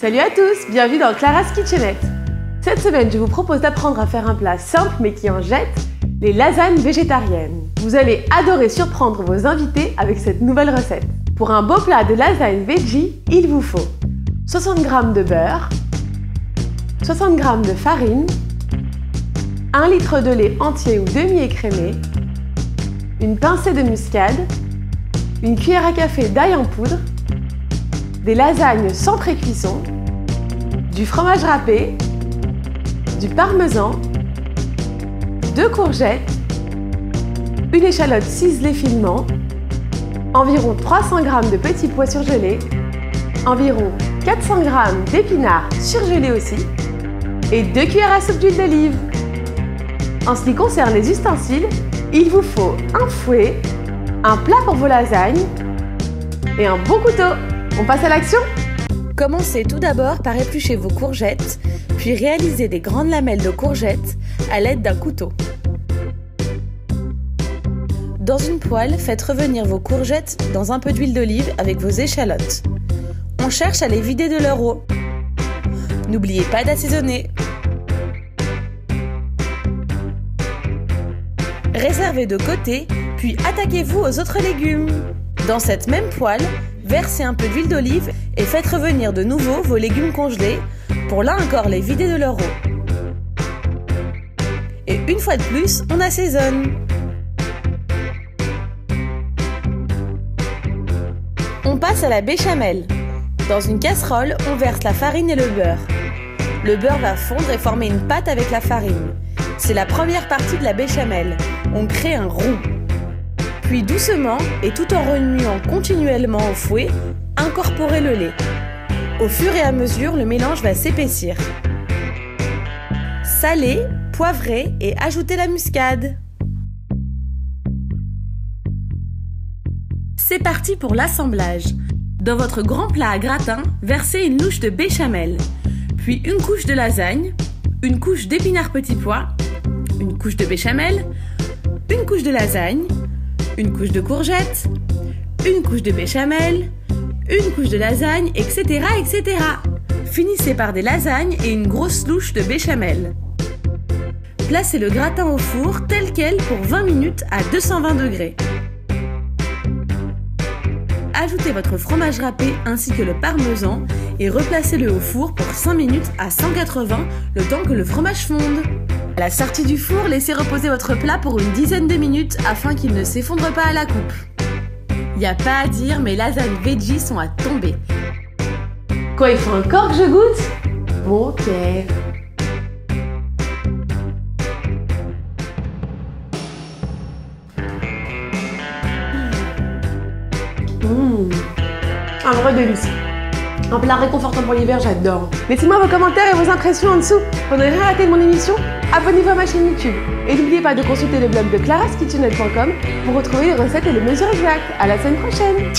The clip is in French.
Salut à tous, bienvenue dans Clara's Kitchenette. Cette semaine, je vous propose d'apprendre à faire un plat simple mais qui en jette, les lasagnes végétariennes. Vous allez adorer surprendre vos invités avec cette nouvelle recette. Pour un beau plat de lasagne veggie, il vous faut 60 g de beurre, 60 g de farine, 1 litre de lait entier ou demi-écrémé, une pincée de muscade, une cuillère à café d'ail en poudre, des lasagnes sans pré-cuisson, du fromage râpé, du parmesan, 2 courgettes, une échalote ciselée finement, environ 300 g de petits pois surgelés, environ 400 g d'épinards surgelés aussi, et 2 cuillères à soupe d'huile d'olive. En ce qui concerne les ustensiles, il vous faut un fouet, un plat pour vos lasagnes et un bon couteau. On passe à l'action? Commencez tout d'abord par éplucher vos courgettes, puis réalisez des grandes lamelles de courgettes à l'aide d'un couteau. Dans une poêle, faites revenir vos courgettes dans un peu d'huile d'olive avec vos échalotes. On cherche à les vider de leur eau. N'oubliez pas d'assaisonner. Réservez de côté, puis attaquez-vous aux autres légumes. Dans cette même poêle, versez un peu d'huile d'olive et faites revenir de nouveau vos légumes congelés pour là encore les vider de leur eau. Et une fois de plus, on assaisonne. On passe à la béchamel. Dans une casserole, on verse la farine et le beurre. Le beurre va fondre et former une pâte avec la farine. C'est la première partie de la béchamel. On crée un roux. Puis doucement, et tout en remuant continuellement au fouet, incorporez le lait. Au fur et à mesure, le mélange va s'épaissir. Salez, poivrez et ajoutez la muscade. C'est parti pour l'assemblage. Dans votre grand plat à gratin, versez une louche de béchamel, puis une couche de lasagne, une couche d'épinards petits pois, une couche de béchamel, une couche de lasagne, une couche de courgettes, une couche de béchamel, une couche de lasagne, etc., etc. Finissez par des lasagnes et une grosse louche de béchamel. Placez le gratin au four tel quel pour 20 minutes à 220 degrés. Ajoutez votre fromage râpé ainsi que le parmesan et replacez-le au four pour 5 minutes à 180 le temps que le fromage fonde. À la sortie du four, laissez reposer votre plat pour une dizaine de minutes afin qu'il ne s'effondre pas à la coupe. Y a pas à dire, mes lasagnes veggie sont à tomber. Quoi, il faut encore que je goûte? Bon, ok. Un vrai délice. Un plat réconfortant pour l'hiver, j'adore. Laissez-moi vos commentaires et vos impressions en dessous. Pour ne rien rater de mon émission, abonnez-vous à ma chaîne YouTube. Et n'oubliez pas de consulter le blog de claraskitchenette.com pour retrouver les recettes et les mesures exactes. À la semaine prochaine.